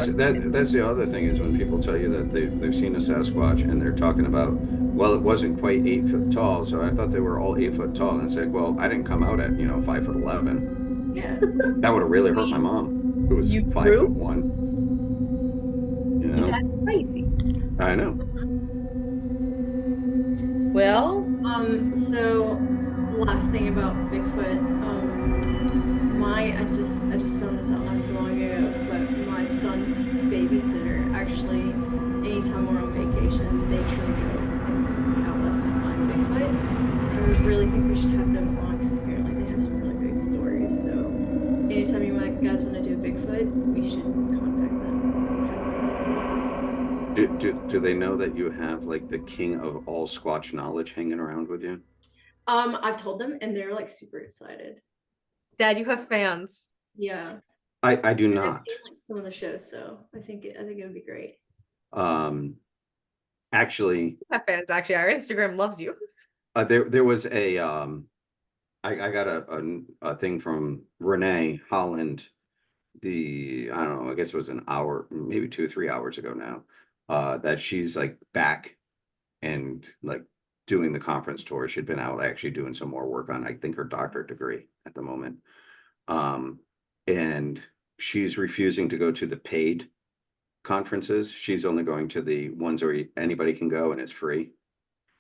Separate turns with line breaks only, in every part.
that's the other thing is when people tell you that they've seen a Sasquatch and they're talking about, well, it wasn't quite 8 foot tall, so I thought they were all 8 foot tall. And it's like, well, I didn't come out at 5'11".
Yeah.
That would have really
I
hurt my
mean,
mom, who was
you
five
grew?
foot one. You know,
That's crazy.
I know.
Well,
So last thing about Bigfoot, I just found this out not too long ago, but my son's babysitter actually, anytime we're on vacation, they try to go out west and find Bigfoot. I really think we should have them on because apparently they have some really great stories. So anytime guys want to do Bigfoot, we should contact them and have them
Do they know that you have like the king of all Squatch knowledge hanging around with you?
on. I've told them and they're like super excited.
Dad, you have fans.
Yeah.
I do
And I've
not.
seen like some of the shows, so I think it would be great.
Um, actually,
You have fans, actually. Our Instagram loves you.
there was I got a thing from Renee Holland. I don't know, I guess it was an hour, maybe 2 or 3 hours ago now. That she's like back and like doing the conference tour. She'd been out actually doing some more work on, I think, her doctorate degree at the moment. Um, and she's refusing to go to the paid conferences. She's only going to the ones where anybody can go and it's free.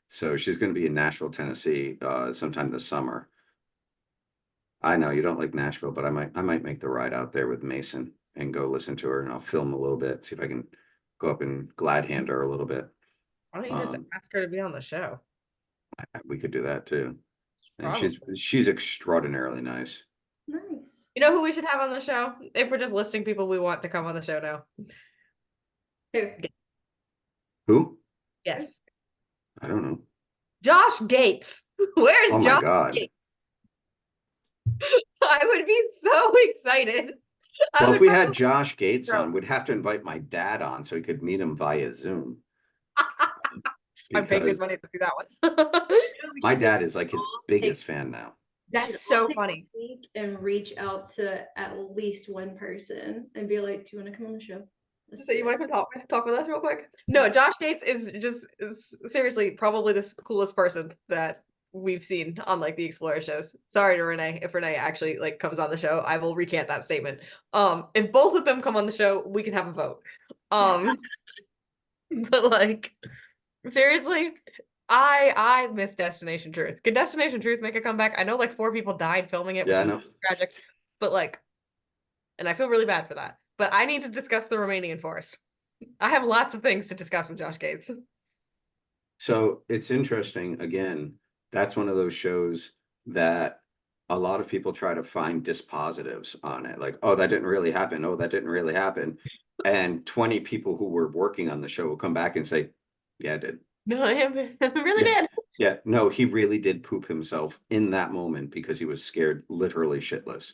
So she's going to be in Nashville, Tennessee, sometime this summer. I know you don't like Nashville, but I might make the ride out there with Mason and go listen to her, and I'll film a little bit, see if I can go up and glad hand her a little bit.
Why don't you just
Um,
ask her to be on the show?
we could do that too. And
Probably.
she's extraordinarily nice.
Nice.
You know who we should have on the show? If we're just listing people we want to come on the show now.
Okay.
Who?
Yes.
I don't know.
Josh Gates. Where's
Oh my
Josh
God.
Gates? I would be so excited.
Well, if
would
we
probably
had Josh Gates
throw-
on, we'd have to invite my dad on so he could meet him via Zoom
I'm paying good
because
money to do that one.
We
my
should
dad is like his
all take
biggest fan now.
we should
That's
all
so
take
funny.
this week and reach out to at least one person and be like, "Do you want to come on the show?"
So you want to come talk with us real quick? No, Josh Gates is seriously probably the coolest person that we've seen on like the Explorer shows. Sorry to Renee, if Renee actually like comes on the show, I will recant that statement. If both of them come on the show, we can have a vote. But like seriously, I miss Destination Truth. Could Destination Truth make a comeback? I know like 4 people died filming it, which
Yeah, I
is
know.
tragic, but like, and I feel really bad for that. But I need to discuss the Romanian forest. I have lots of things to discuss with Josh Gates.
So it's interesting. Again, that's one of those shows that a lot of people try to find dispositives on it. Like, oh, that didn't really happen. Oh, that didn't really happen. And 20 people who were working on the show will come back and say, yeah, it did.
No, I really
Yeah.
did.
Yeah. No, he really did poop himself in that moment because he was scared, literally shitless.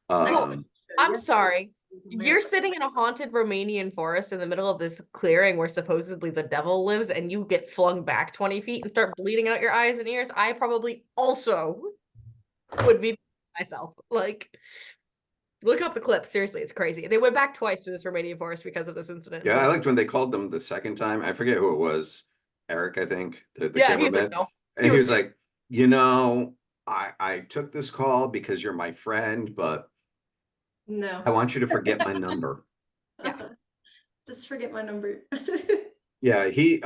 I'm sorry. You're
Weird.
sitting in a haunted Romanian forest in the middle of this clearing where supposedly the devil lives, and you get flung back 20 feet and start bleeding out your eyes and ears. I probably also would be myself. Like, look up the clip. Seriously, it's crazy. They went back twice to this Romanian forest because of this incident.
Yeah, I liked when they called them the second time. I forget who it was. Eric, I think, the
Yeah, he was like,
cameraman.
no.
And he was like, you know, I took this call because you're my friend, but I
No.
want you to forget my number.
Yeah.
Just forget my number.
Yeah, he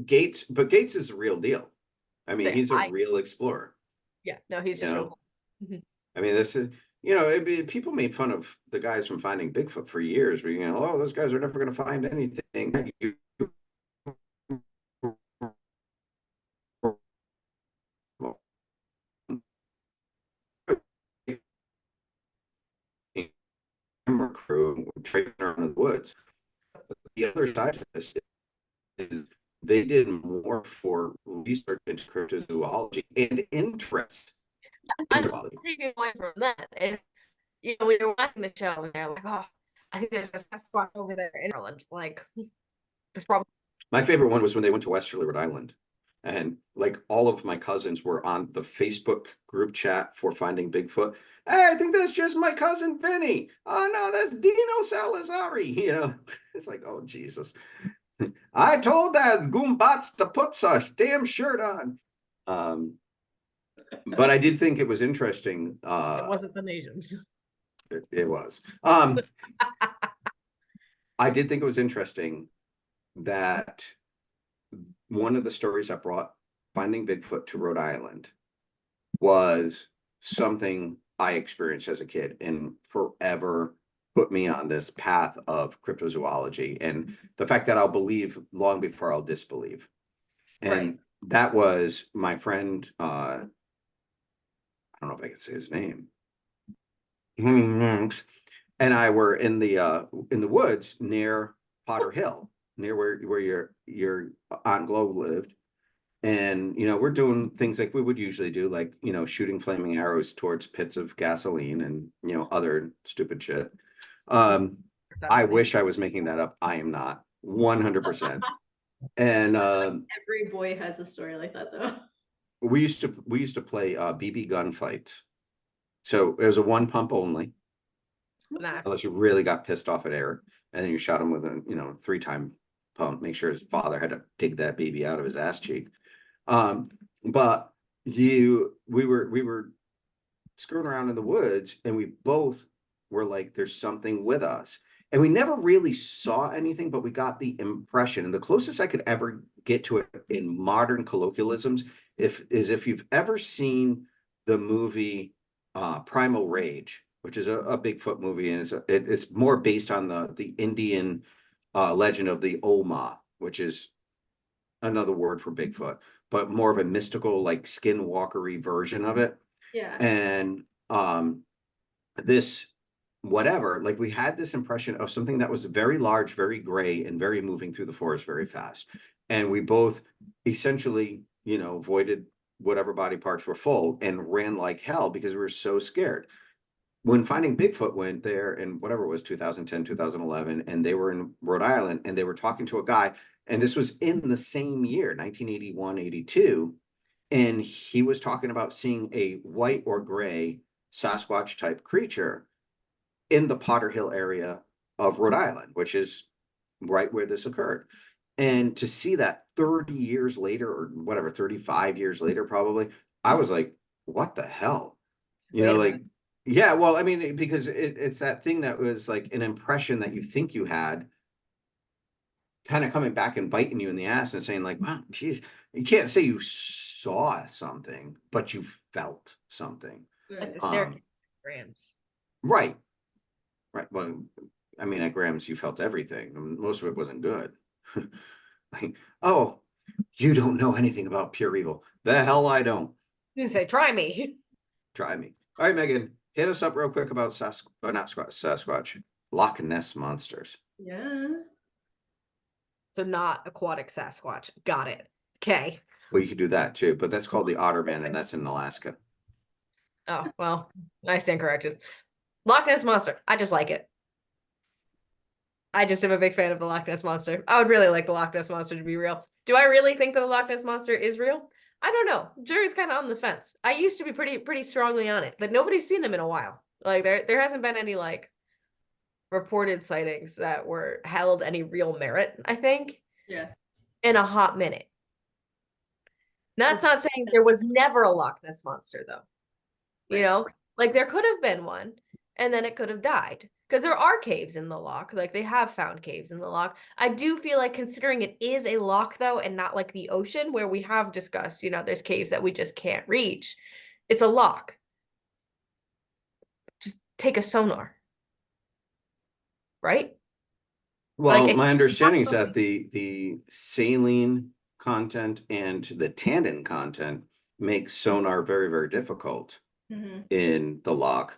Gates, but Gates is the real deal. I mean, he's a real explorer.
Yeah, no, he's just real cool.
I mean, this is, people made fun of the guys from finding Bigfoot for years. Where, oh, those guys are never going to find anything. Crew trading around in the woods. But the other side of this is they did more for research into cryptozoology and interest in
I'm
biology.
taking away from that. And, we were watching the show and they're like, oh, I think there's a Sasquatch over there in Ireland. Like, there's probably.
My favorite one was when they went to Westerly, Rhode Island. And like all of my cousins were on the Facebook group chat for Finding Bigfoot. Hey, I think that's just my cousin Vinny. Oh no, that's Dino Salazari. You know, it's like, oh Jesus. I told that Goombats to put such damn shirt on. But I did think it was interesting.
It wasn't the nations.
It was. I did think it was interesting that one of the stories that brought Finding Bigfoot to Rhode Island was something I experienced as a kid and forever put me on this path of cryptozoology and the fact that I'll believe long before I'll disbelieve. And
Right.
that was my friend, I don't know if I can say his name. And I were in the woods near Potter Hill, near where your Aunt Glo lived. And we're doing things like we would usually do, like shooting flaming arrows towards pits of gasoline and other stupid shit. I wish I was making that up. I am not 100%. And
Every boy has a story like that, though.
we used to play BB gun fights. So it was a one pump only,
Nah.
unless you really got pissed off at Eric, and then you shot him with a 3-time pump. Make sure his father had to dig that baby out of his ass cheek. But we were screwing around in the woods, and we both were like, "There's something with us," and we never really saw anything, but we got the impression. And the closest I could ever get to it in modern colloquialisms, if you've ever seen the movie Primal Rage, which is a Bigfoot movie, and it's more based on the Indian legend of the Oma, which is another word for Bigfoot, but more of a mystical, like skinwalkery version of it.
Yeah.
And this whatever, like we had this impression of something that was very large, very gray, and very moving through the forest very fast. And we both essentially, voided whatever body parts were full and ran like hell because we were so scared. When Finding Bigfoot went there in whatever it was, 2010, 2011, and they were in Rhode Island and they were talking to a guy, and this was in the same year, 1981, 82, and he was talking about seeing a white or gray Sasquatch type creature in the Potter Hill area of Rhode Island, which is right where this occurred. And to see that 30 years later, or whatever, 35 years later, probably, I was like, what the hell?
Wait a
Like,
minute.
yeah, well, I mean, because it's that thing that was like an impression that you think you had kind of coming back and biting you in the ass and saying like, wow, geez, you can't say you saw something, but you felt something.
Like the
Um,
staircase grams.
Right. Right. Well, I mean, at Grams, you felt everything. I mean, most of it wasn't good. Like, oh, you don't know anything about pure evil. The hell I don't.
You say, try me.
Try me. All right, Megan, hit us up real quick about Sasquatch, Loch Ness monsters.
Yeah.
So not aquatic Sasquatch. Got it. Okay.
Well, you could do that too, but that's called the Otterman, and that's in Alaska.
Oh, well, I stand corrected. Loch Ness Monster. I just like it. I just am a big fan of the Loch Ness Monster. I would really like the Loch Ness Monster to be real. Do I really think that the Loch Ness Monster is real? I don't know. Jury's kind of on the fence. I used to be pretty strongly on it, but nobody's seen them in a while. Like there hasn't been any like reported sightings that were held any real merit, I think,
Yeah.
in a hot minute. That's not saying there was never a Loch Ness Monster, though. You know, like there could have been one, and then it could have died. Because there are caves in the loch. Like they have found caves in the loch. I do feel like considering it is a loch, though, and not like the ocean where we have discussed, there's caves that we just can't reach. It's a loch. Just take a sonar. Right?
Well,
Like,
my understanding is that the saline content and the tannin content makes sonar very, very difficult in the loch.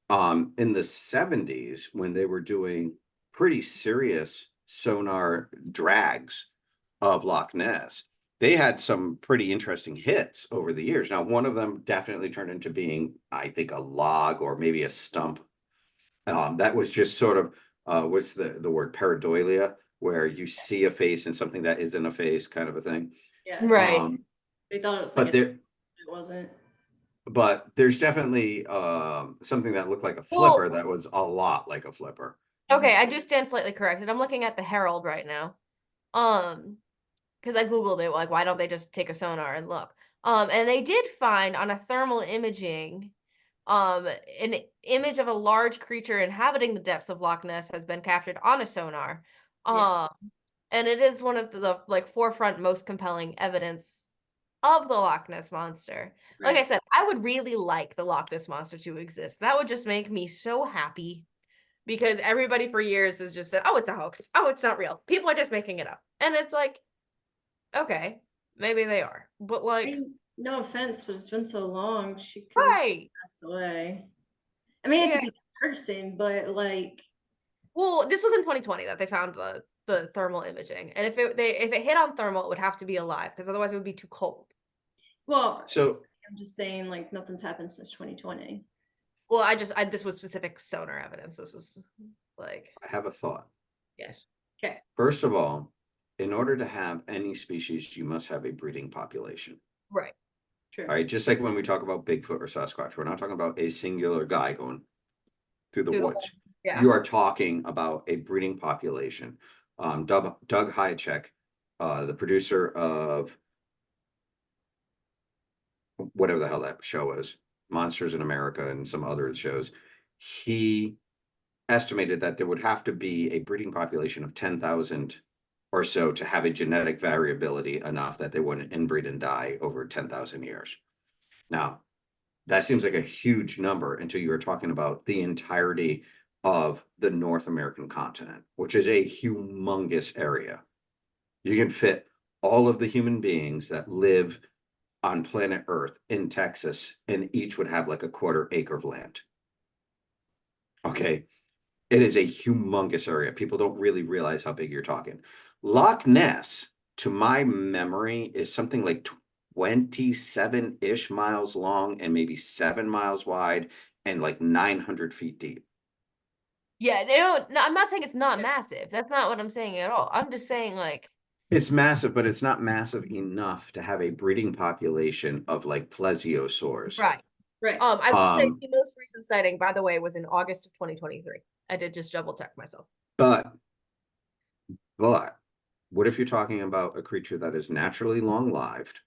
In the 70s, when they were doing pretty serious sonar drags of Loch Ness, they had some pretty interesting hits over the years. Now, one of them definitely turned into being, I think, a log or maybe a stump. That was just sort of what's the word, pareidolia, where you see a face and something that isn't a face, kind of a thing.
Yeah.
right.
They thought it was
but
like a
there,
it wasn't.
but there's definitely something that looked like a
Well-
flipper that was a lot like a flipper.
Okay, I do stand slightly corrected. I'm looking at the Herald right now. Because I Googled it, like, why don't they just take a sonar and look? And they did find on a thermal imaging, an image of a large creature inhabiting the depths of Loch Ness has been captured on a sonar.
Yeah.
And it is one of the like forefront most compelling evidence of the Loch Ness monster. Like I
Right.
said, I would really like the Loch Ness monster to exist. That would just make me so happy because everybody for years has just said, "Oh, it's a hoax. Oh, it's not real. People are just making it up." And it's like, okay, maybe they are, but
I
like,
mean, no offense, but it's been so long. She could have
right?
passed away. I mean, it had
Yeah.
to be the person, but like,
Well, this was in 2020 that they found the thermal imaging, and if it hit on thermal, it would have to be alive because otherwise it would be too cold.
well,
So
I'm just saying, like, nothing's happened since 2020.
Well, this was specific sonar evidence. This was like,
I have a thought.
yes,
Okay.
First of all, in order to have any species, you must have a breeding population.
right.
True.
All right, just like when we talk about Bigfoot or Sasquatch, we're not talking about a singular guy going through the
Through the
woods.
Yeah.
You are talking about a breeding population. Doug Hychek, the producer of whatever the hell that show is, Monsters in America and some other shows, he estimated that there would have to be a breeding population of 10,000 or so to have a genetic variability enough that they wouldn't inbreed and die over 10,000 years. Now, that seems like a huge number until you were talking about the entirety of the North American continent, which is a humongous area. You can fit all of the human beings that live on planet Earth in Texas, and each would have like a quarter acre of land. Okay. It is a humongous area. People don't really realize how big you're talking. Loch Ness, to my memory, is something like 27-ish miles long and maybe 7 miles wide and like 900 feet deep.
Yeah, they don't. No, I'm not saying it's not massive. That's not what I'm saying at all. I'm just saying like,
It's massive, but it's not massive enough to have a breeding population of like plesiosaurs.
right.
Right.
I will say
Um,
the most recent sighting, by the way, was in August of 2023. I did just double check myself.
but what if you're talking about a creature that is naturally long-lived,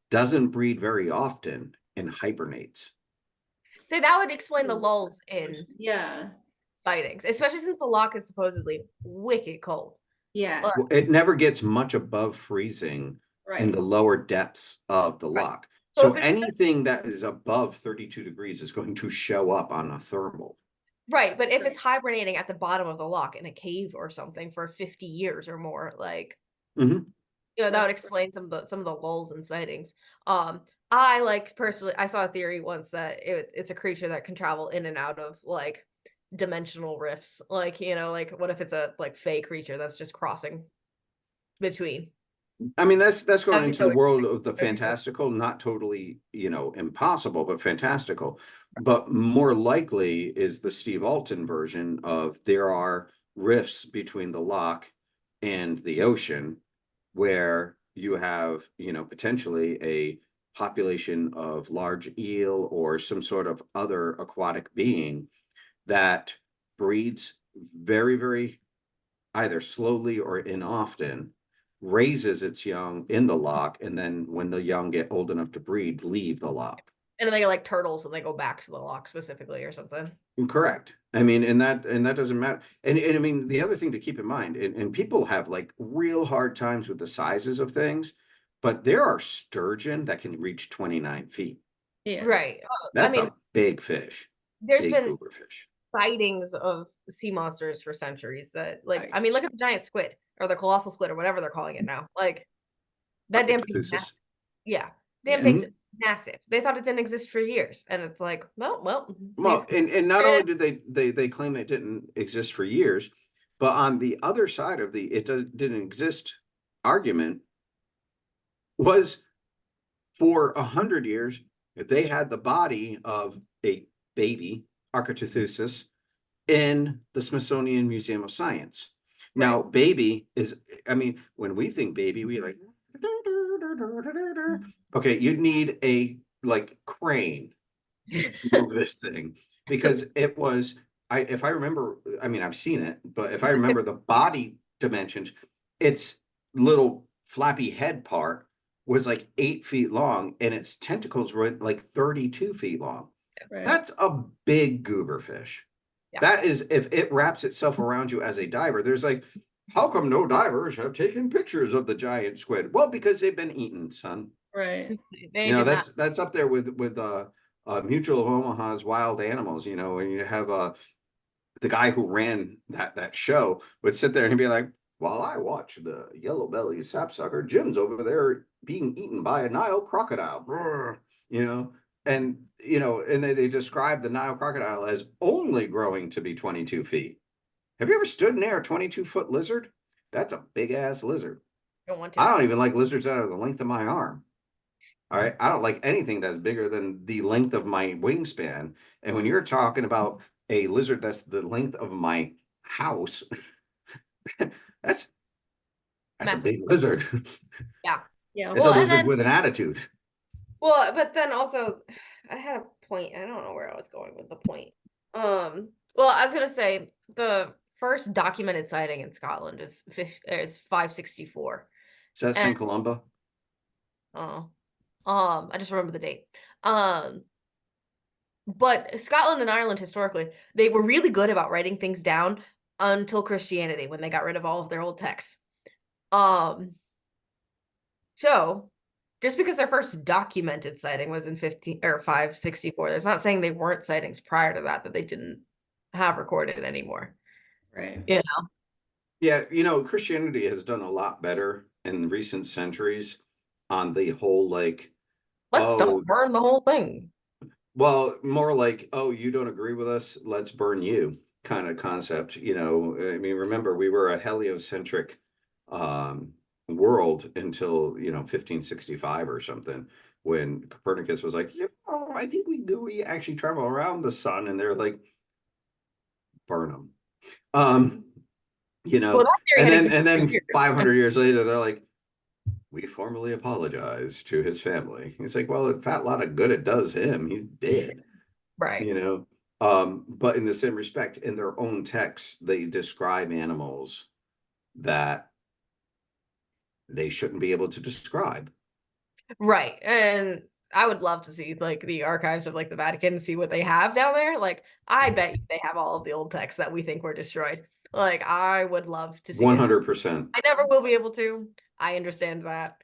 doesn't breed very often, and hibernates?
So that would explain the lulls in
Yeah.
sightings, especially since the loch is supposedly wicked cold.
Yeah.
Well,
Well, it never gets much above freezing in
Right.
the lower depths of the
Right.
loch.
So
So
if it's
anything that is above 32 degrees is going to show up on a thermal.
right, but if
Right.
it's hibernating at the bottom of the loch in a cave or something for 50 years or more, like,
Mhm.
that
Right.
would explain some of the lulls and sightings. I like personally, I saw a theory once that it's a creature that can travel in and out of like dimensional rifts. Like, like what if it's a like fey creature that's just crossing between?
I mean, that's going
That'd be
into the
so
world of the
That'd be so
fantastical, not totally, impossible, but fantastical. But more likely is the Steve Alton version of there are rifts between the loch and the ocean where you have, potentially a population of large eel or some sort of other aquatic being that breeds very, very either slowly or inoften, raises its young in the loch, and then when the young get old enough to breed, leave the loch.
And then they get like turtles and they go back to the loch specifically or something.
Correct. I mean, and that doesn't matter. And I mean, the other thing to keep in mind, and people have like real hard times with the sizes of things, but there are sturgeon that can reach 29 feet.
Yeah.
Right. I
That's
mean,
a big fish,
there's
big
been
booger fish.
sightings of sea monsters for centuries that like
Right.
I mean, look at the giant squid or the colossal squid or whatever they're calling it now. Like that damn thing's
Architeuthis.
massive. Yeah. Damn
Yeah.
thing's massive. They thought it didn't exist for years. And it's like, well, maybe
Well, and not only did they claim it didn't exist for years, but on the other side of the didn't exist argument was for 100 years, if they had the body of a baby Architeuthis in the Smithsonian Museum of Science. Now, baby is, I mean, when we think baby, we like, Okay, you'd need a like crane move this thing because it was if I remember, I mean I've seen it, but if I remember the body dimensions, its little flappy head part was like 8 feet long and its tentacles were like 32 feet long.
Right.
That's a big goober fish.
Yeah.
That is, if it wraps itself around you as a diver, there's like, how come no divers have taken pictures of the giant squid? Well, because they've been eaten, son.
Right.
They
You know,
did not.
that's up there with Mutual of Omaha's Wild Animals. You know, when you have the guy who ran that show would sit there and be like, while I watch the yellow belly sapsucker, Jim's over there being eaten by a Nile crocodile. Brr, you know, and you know, and they describe the Nile crocodile as only growing to be 22 feet. Have you ever stood near a 22-foot lizard? That's a big ass lizard.
Don't want
I
to.
don't even like lizards that are the length of my arm. All right. I don't like anything that's bigger than the length of my wingspan. And when you're talking about a lizard that's the length of my house, that's a
Massive.
big lizard.
Yeah.
Yeah.
It's
Well,
a
and
lizard
then-
with an attitude.
Well, but then also, I had a point. I don't know where I was going with the point. Well, I was gonna say the first documented sighting in Scotland is 564.
Is that St. Columba?
Oh, I just remember the date. But Scotland and Ireland historically, they were really good about writing things down until Christianity, when they got rid of all of their old texts. So just because their first documented sighting was in 564, there's not saying they weren't sightings prior to that they didn't have recorded anymore.
Right.
Yeah.
Yeah, you know, Christianity has done a lot better in recent centuries on the whole, like,
Let's don't burn the whole thing.
well, more like, oh, you don't agree with us, let's burn you kind of concept. You know, I mean, remember, we were a heliocentric world until, you know, 1565 or something, when Copernicus was like, you know, I think we actually travel around the sun, and they're like, burn them. You know,
Well, that theory had
and then
existed for years.
500 years later, they're like, we formally apologize to his family. He's like, well, a fat lot of good it does him. He's dead.
Right.
You know, but in the same respect, in their own texts, they describe animals that they shouldn't be able to describe.
Right. And I would love to see like the archives of like the Vatican and see what they have down there. Like, I bet you they have all of the old texts that we think were destroyed. Like, I would love to see it.
100%.
I never will be able to. I understand that.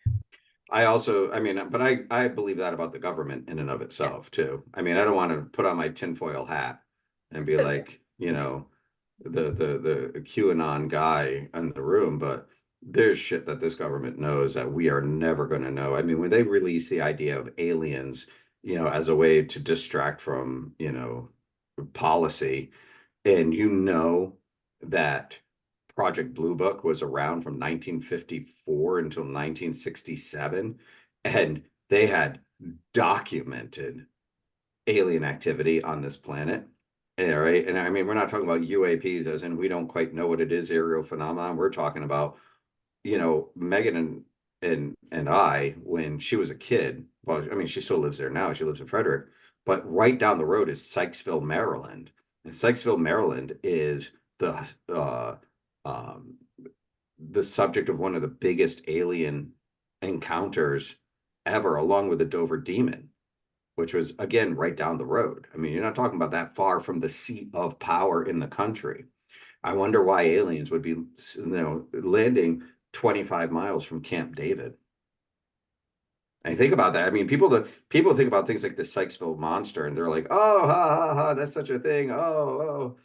I also, I mean, but I believe that about the government in and of itself too. I mean, I don't want to put on my tinfoil hat and be like, you know, the QAnon guy in the room, but there's shit that this government knows that we are never going to know. I mean, when they release the idea of aliens, you know, as a way to distract from, you know, policy, and you know that Project Blue Book was around from 1954 until 1967, and they had documented alien activity on this planet. Yeah, right. And I mean, we're not talking about UAPs as in we don't quite know what it is, aerial phenomenon. We're talking about, you know, Megan and I, when she was a kid, well, I mean, she still lives there now. She lives in Frederick, but right down the road is Sykesville, Maryland. And Sykesville, Maryland is um, the subject of one of the biggest alien encounters ever, along with the Dover Demon, which was, again, right down the road. I mean, you're not talking about that far from the seat of power in the country. I wonder why aliens would be, you know, landing 25 miles from Camp David. And think about that. I mean, people think about things like the Sykesville monster, and they're like, oh, ha, ha, ha, that's such a thing. Oh.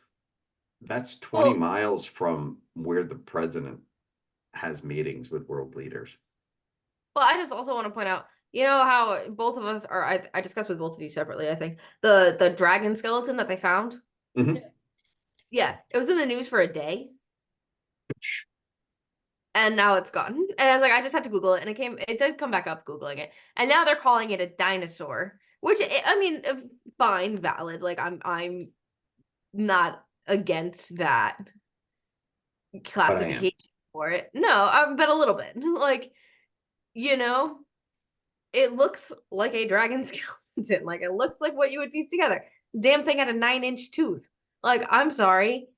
That's 20 miles from where the president has meetings with world leaders.
Well, I just also want to point out, you know how both of us are, I discussed with both of you separately, I think, the dragon skeleton that they found.
Mhm.
Yeah, it was in the news for a day. And now it's gone. And I was like, I just had to Google it, and it did come back up Googling it. And now they're calling it a dinosaur, which I mean, fine, valid. Like, I'm not against that classification for it. No, but a little bit. Like, you know, it looks like a dragon skeleton. Like, it looks like what you would piece together. Damn thing had a 9-inch tooth. Like, I'm sorry.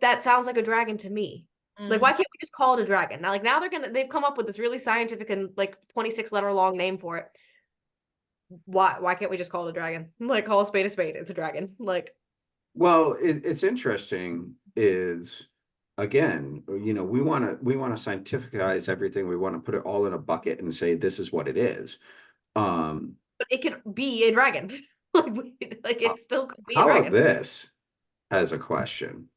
That sounds like a dragon to me. Like, why can't we just call it a dragon? Now, like, now they've come up with this really scientific and like 26-letter long name for it. Why can't we just call it a dragon? Like, call a spade a spade. It's a dragon. Like,
Well, it's interesting is, again, we want to scientificize everything. We want to put it all in a bucket and say this is what it is.
but it could be a dragon. like it still could be a
How about
dragon.
this as a question?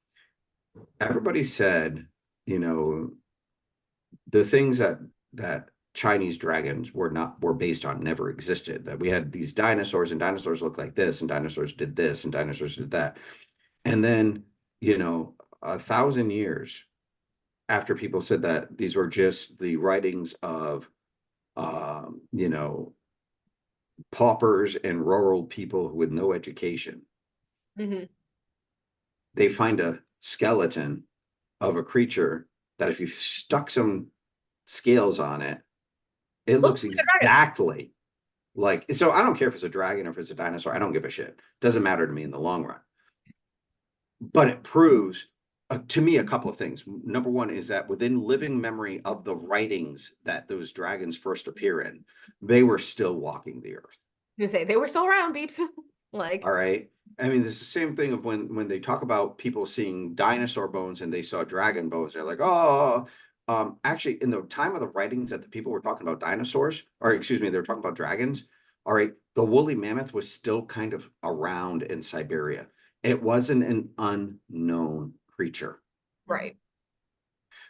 Everybody said, the things that Chinese dragons were based on never existed. That we had these dinosaurs, and dinosaurs look like this, and dinosaurs did this, and dinosaurs did that. And then, 1,000 years after people said that, these were just the writings of, paupers and rural people with no education.
Mm-hmm.
They find a skeleton of a creature that if you stuck some scales on it, it looks exactly like, so I don't care if it's a dragon or if it's a dinosaur. I don't give a shit. Doesn't matter to me in the long run. But it proves to me a couple of things. Number one is that within living memory of the writings that those dragons first appear in, they were still walking the earth.
You say they were still around, beeps. Like,
all right. I mean, it's the same thing of when they talk about people seeing dinosaur bones and they saw dragon bones. They're like, oh, actually, in the time of the writings that the people were talking about dinosaurs, or excuse me, they were talking about dragons. All right, the woolly mammoth was still kind of around in Siberia. It wasn't an unknown creature.
right.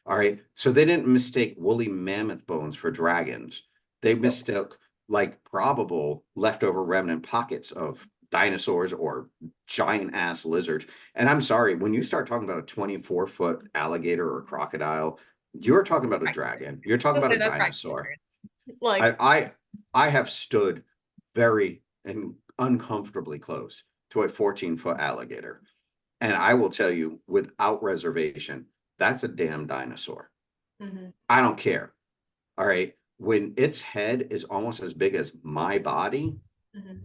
All right. So they didn't mistake woolly mammoth bones for dragons. They mistook like probable leftover remnant pockets of dinosaurs or giant ass lizards. And I'm sorry, when you start talking about a 24-foot alligator or crocodile, you're talking about a dragon. You're talking about a dinosaur.
Like,
I have stood very and uncomfortably close to a 14-foot alligator. And I will tell you without reservation, that's a damn dinosaur.
Mm-hmm.
I don't care. All right. When its head is almost as big as my body,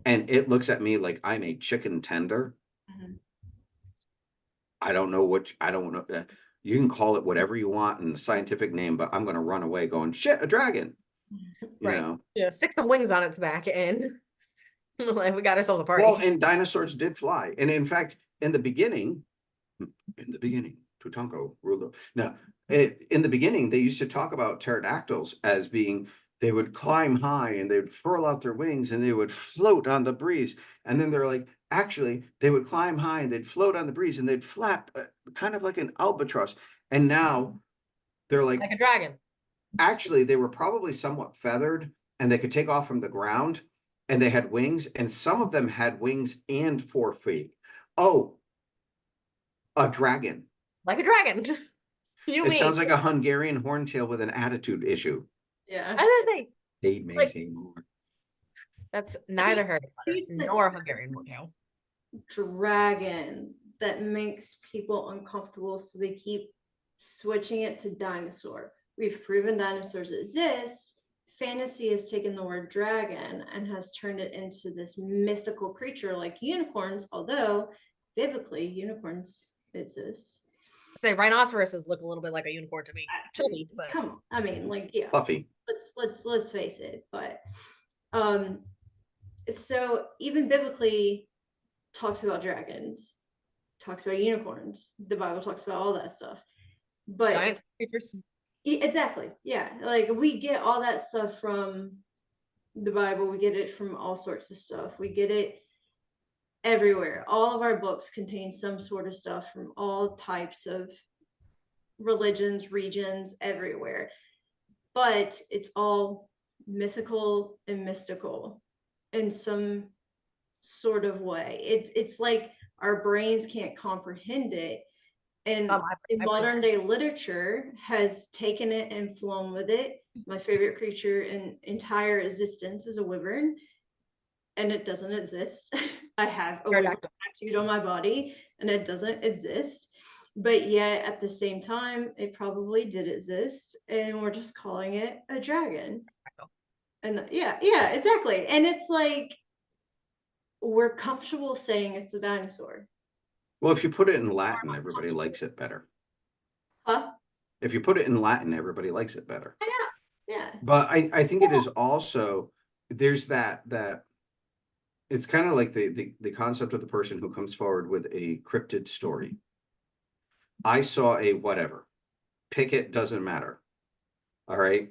and it looks at me like I'm a chicken tender, I don't know. You can call it whatever you want in the scientific name, but I'm going to run away going, shit, a dragon.
right. Yeah, stick some wings on its back and like we got ourselves a party.
Well, and dinosaurs did fly. And in fact, in the beginning, Tutanko ruled. Now, in the beginning, they used to talk about pterodactyls as being, they would climb high and they would furl out their wings and they would float on the breeze. And then they're like, actually, they would climb high and they'd float on the breeze and they'd flap kind of like an albatross. And now they're like
a dragon.
Actually, they were probably somewhat feathered and they could take off from the ground and they had wings. And some of them had wings and 4 feet. Oh, a dragon.
Like a dragon.
It sounds like a Hungarian horntail with an attitude issue.
Yeah.
I was gonna say,
They may say more.
that's neither Harry Potter nor Hungarian horntail.
Dragon that makes people uncomfortable, so they keep switching it to dinosaur. We've proven dinosaurs exist. Fantasy has taken the word dragon and has turned it into this mythical creature like unicorns, although biblically unicorns exist.
Say rhinoceroses look a little bit like a unicorn to me. Chubby, but
come on. I mean, like, yeah.
Fluffy.
Let's face it. But so even biblically talks about dragons, talks about unicorns. The Bible talks about all that stuff. But
giant creatures.
Exactly. Yeah. Like we get all that stuff from the Bible. We get it from all sorts of stuff. We get it everywhere. All of our books contain some sort of stuff from all types of religions, regions, everywhere. But it's all mythical and mystical in some sort of way. It's like our brains can't comprehend it. And modern day literature has taken it and flown with it. My favorite creature in entire existence is a wyvern, and it doesn't exist. I have a wyvern tattooed on my body, and it doesn't exist. But yet, at the same time, it probably did exist, and we're just calling it a dragon. And yeah, exactly. And it's like we're comfortable saying it's a dinosaur.
Well, if you put it in Latin, everybody likes it better.
Huh?
If you put it in Latin, everybody likes it better.
Yeah.
But I think it is also, there's that it's kind of like the concept of the person who comes forward with a cryptid story. I saw a whatever. Pick it, doesn't matter. All right.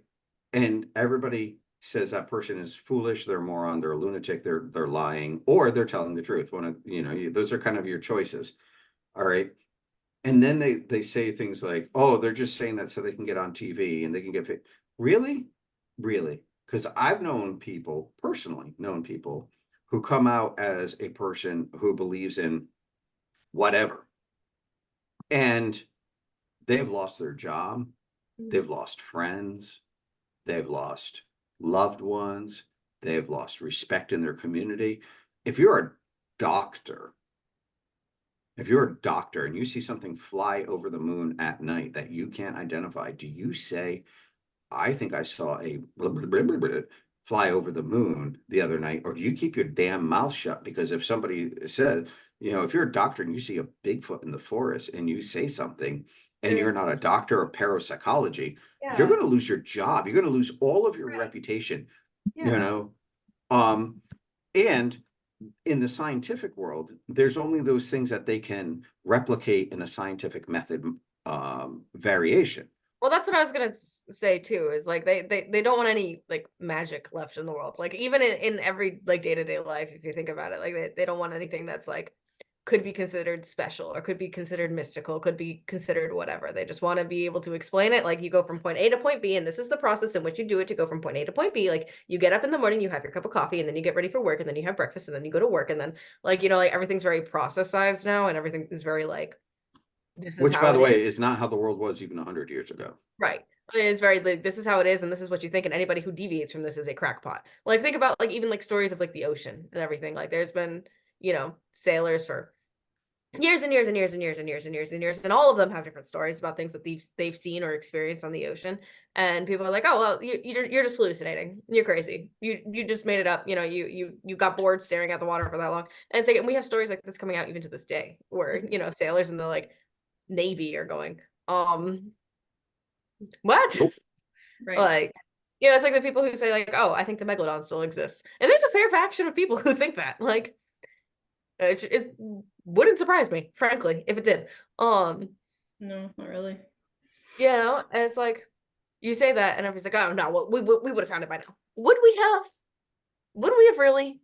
And everybody says that person is foolish, they're a moron, they're a lunatic, they're lying, or they're telling the truth. One of, those are kind of your choices. All right. And then they say things like, oh, they're just saying that so they can get on TV and they can get fit. Really? Really? Because I've personally known people who come out as a person who believes in whatever. And they've lost their job, they've lost friends, they've lost loved ones, they've lost respect in their community. If you're a doctor, if you're a doctor and you see something fly over the moon at night that you can't identify, do you say, I think I saw a blah, blah, blah, blah, blah, fly over the moon the other night? Or do you keep your damn mouth shut? Because if somebody said, if you're a doctor and you see a Bigfoot in the forest and you say something and you're not a doctor of parapsychology, you're going to lose your job. You're going to lose all of your reputation, and in the scientific world, there's only those things that they can replicate in a scientific method variation.
Well, that's what I was gonna say too, is like they don't want any like magic left in the world. Like even in every like day-to-day life, if you think about it, like they don't want anything that's like could be considered special or could be considered mystical, could be considered whatever. They just want to be able to explain it like you go from point A to point B, and this is the process in which you do it to go from point A to point B. Like you get up in the morning, you have your cup of coffee, and then you get ready for work, and then you have breakfast, and then you go to work, and then like like everything's very processized now, and everything is very like this is
Which,
how
by the
it
way,
is.
is not how the world was even 100 years ago.
Right. It's very like this is how it is, and this is what you think, and anybody who deviates from this is a crackpot. Like think about like even like stories of like the ocean and everything. Like there's been, sailors for years and years and years and years and years and years and years, and all of them have different stories about things that they've seen or experienced on the ocean. And people are like, oh well, you're just hallucinating. You're crazy. You just made it up. You got bored staring at the water for that long. And it's like, and we have stories like this coming out even to this day, where sailors in the like Navy are going, what?
Nope.
Right.
Like, it's like the people who say like, oh, I think the megalodon still exists. And there's a fair faction of people who think that. Like, it wouldn't surprise me, frankly, if it did.
No, not really.
And it's like, you say that and everybody's like, oh no, well, we would have found it by now. Would we have? Would we have really?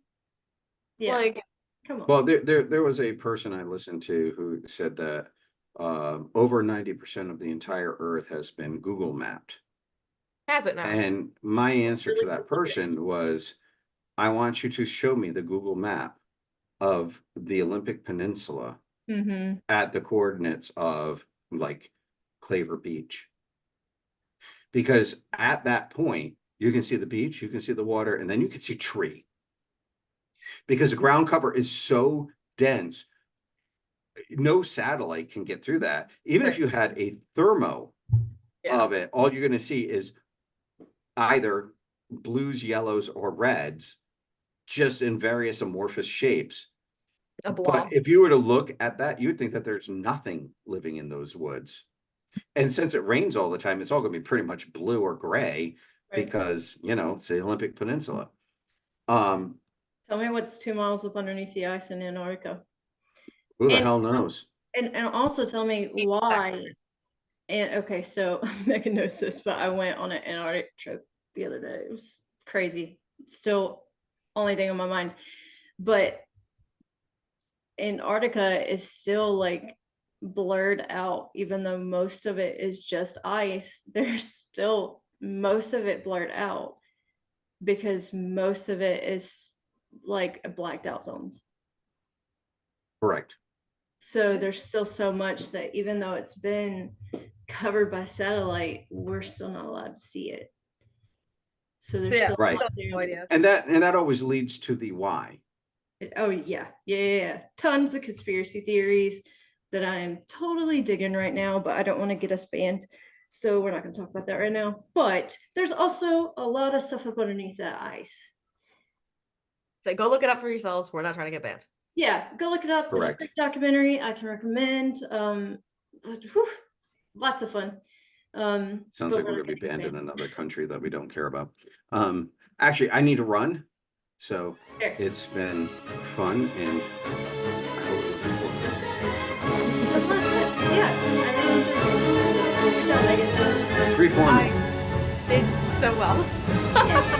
Yeah.
Like,
come on.
Well, there was a person I listened to who said that over 90% of the entire Earth has been Google mapped.
has it now?
And my answer
Really
to that person was, I want you to show me the Google map of the Olympic Peninsula at the coordinates of like Claver Beach. Because at that point, you can see the beach, you can see the water, and then you can see tree. Because the ground cover is so dense, no satellite can get through that. Even if you had a thermo of it, all you're going to see is either blues, yellows, or reds, just in various amorphous shapes.
A blob.
But if you were to look at that, you'd think that there's nothing living in those woods. And since it rains all the time, it's all going to be pretty much blue or gray because, it's the Olympic Peninsula.
Tell me what's 2 miles up underneath the ice in Antarctica.
Who the hell knows?
And also tell me why. And okay, so Megan knows this, but I went on an Antarctic trip the other day. It was crazy. Still only thing on my mind. But Antarctica is still like blurred out, even though most of it is just ice. There's still most of it blurred out because most of it is like blacked out zones.
Correct.
So there's still so much that even though it's been covered by satellite, we're still not allowed to see it. So there's still
right.
No idea.
And that always leads to the why.
Oh yeah. Tons of conspiracy theories that I am totally digging right now, but I don't want to get us banned. So we're not going to talk about that right now. But there's also a lot of stuff up underneath that ice.
So go look it up for yourselves. We're not trying to get banned.
Yeah, go look it up. There's a
Correct.
great documentary I can recommend. Whew, lots of fun.
Sounds
but
like
we're
we're
not
gonna be
getting
banned in another country that we don't care about. Actually, I need to run. So
Sure.
it's been fun and I hope it was informative.
It was a lot of fun. Yeah, I really enjoyed it. So, good job, Megan.
Freeform.
I did so well.
Yeah.